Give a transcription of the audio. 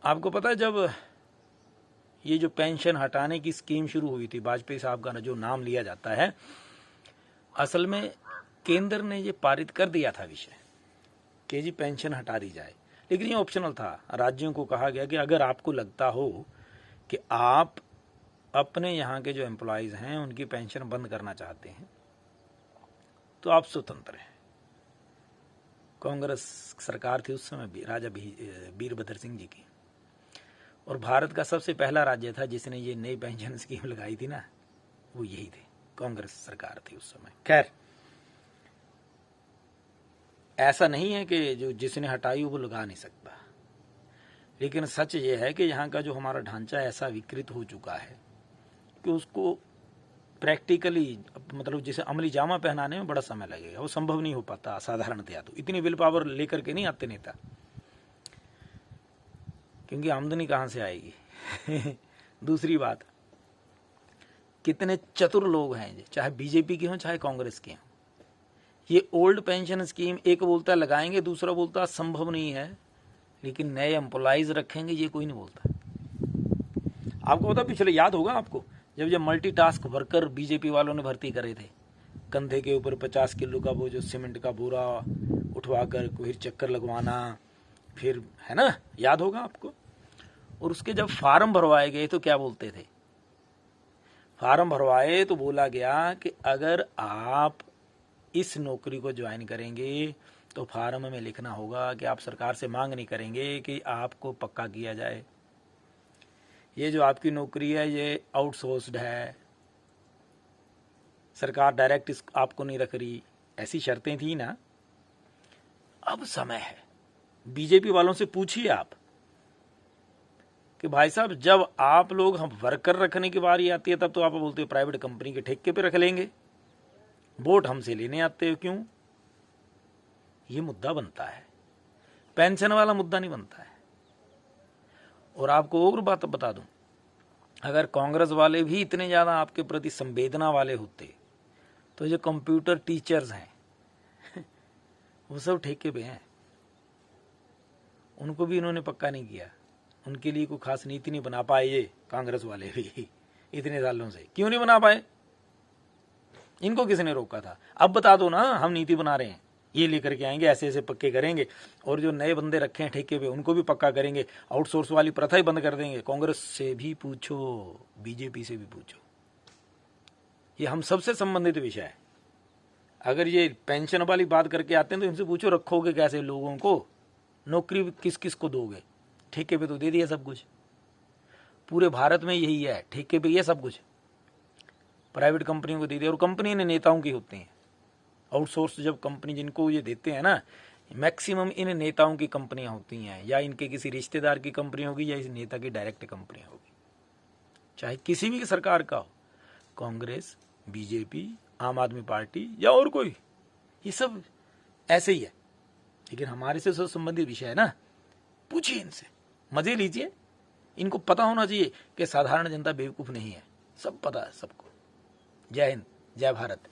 आपको पता है जब ये जो पेंशन हटाने की स्कीम शुरू हुई थी, वाजपेयी साहब का जो नाम लिया जाता है, असल में केंद्र ने ये पारित कर दिया था विषय कि जी पेंशन हटा दी जाए, लेकिन ये ऑप्शनल था। राज्यों को कहा गया कि अगर आपको लगता हो कि आप अपने यहाँ के जो एम्प्लॉयज़ हैं उनकी पेंशन बंद करना चाहते हैं तो आप स्वतंत्र हैं। कांग्रेस सरकार थी उस समय भी, राजा वीरभद्र सिंह जी की, और भारत का सबसे पहला राज्य था जिसने ये नई पेंशन स्कीम लगाई थी ना, वो यही थे, कांग्रेस सरकार थी उस समय। खैर, ऐसा नहीं है कि जो जिसने हटाई वो लगा नहीं सकता, लेकिन सच ये है कि यहाँ का जो हमारा ढांचा ऐसा विकृत हो चुका है कि उसको प्रैक्टिकली, मतलब जिसे अमली जामा पहनाने में बड़ा समय लगेगा, वो संभव नहीं हो पाता साधारणतया। तो इतनी विल पावर लेकर के नहीं आते नेता, क्योंकि आमदनी कहाँ से आएगी। दूसरी बात, कितने चतुर लोग हैं, चाहे बीजेपी के हों चाहे कांग्रेस के हों। ये ओल्ड पेंशन स्कीम एक बोलता लगाएंगे, दूसरा बोलता संभव नहीं है, लेकिन नए एम्प्लॉइज रखेंगे, ये कोई नहीं बोलता। आपको पता, पिछले याद होगा आपको, जब मल्टीटास्क वर्कर बीजेपी वालों ने भर्ती करे थे, कंधे के ऊपर 50 किलो का वो जो सीमेंट का बोरा उठवाकर फिर चक्कर लगवाना, फिर, है ना, याद होगा आपको। और उसके जब फार्म भरवाए गए तो क्या बोलते थे, फार्म भरवाए तो बोला गया कि अगर आप इस नौकरी को ज्वाइन करेंगे तो फार्म में लिखना होगा कि आप सरकार से मांग नहीं करेंगे कि आपको पक्का किया जाए, ये जो आपकी नौकरी है ये आउटसोर्स्ड है, सरकार डायरेक्ट आपको नहीं रख रही, ऐसी शर्तें थी ना। अब समय है, बीजेपी वालों से पूछिए आप कि भाई साहब, जब आप लोग हम वर्कर रखने की बारी आती है तब तो आप बोलते हो प्राइवेट कंपनी के ठेके पे रख लेंगे, वोट हमसे लेने आते हो क्यों? ये मुद्दा बनता है, पेंशन वाला मुद्दा नहीं बनता है। और आपको और बात बता दूं, अगर कांग्रेस वाले भी इतने ज्यादा आपके प्रति संवेदना वाले होते तो जो कंप्यूटर टीचर्स हैं वो सब ठेके पे हैं, उनको भी इन्होंने पक्का नहीं किया, उनके लिए कोई खास नीति नहीं बना पाए ये कांग्रेस वाले भी इतने सालों से। क्यों नहीं बना पाए? इनको किसने रोका था? अब बता दो ना, हम नीति बना रहे हैं, ये लेकर के आएंगे, ऐसे ऐसे पक्के करेंगे, और जो नए बंदे रखे हैं ठेके पे उनको भी पक्का करेंगे, आउटसोर्स वाली प्रथा ही बंद कर देंगे। कांग्रेस से भी पूछो, बीजेपी से भी पूछो, ये हम सबसे संबंधित विषय है। अगर ये पेंशन वाली बात करके आते हैं तो इनसे पूछो, रखोगे कैसे लोगों को, नौकरी किस किस को दोगे? ठेके पे तो दे दिया सब कुछ, पूरे भारत में यही है, ठेके पे ये सब कुछ प्राइवेट कंपनियों को दे दिया, और कंपनी ने नेताओं की होती हैं। आउटसोर्स जब कंपनी जिनको ये देते हैं ना, मैक्सिमम इन नेताओं की कंपनियां होती हैं, या इनके किसी रिश्तेदार की कंपनी होगी, या इस नेता की डायरेक्ट कंपनी होगी, चाहे किसी भी सरकार का हो, कांग्रेस, बीजेपी, आम आदमी पार्टी या और कोई, ये सब ऐसे ही है। लेकिन हमारे से संबंधित विषय है ना, पूछिए इनसे, मजे लीजिए। इनको पता होना चाहिए कि साधारण जनता बेवकूफ नहीं है, सब पता है सबको। जय हिंद, जय भारत।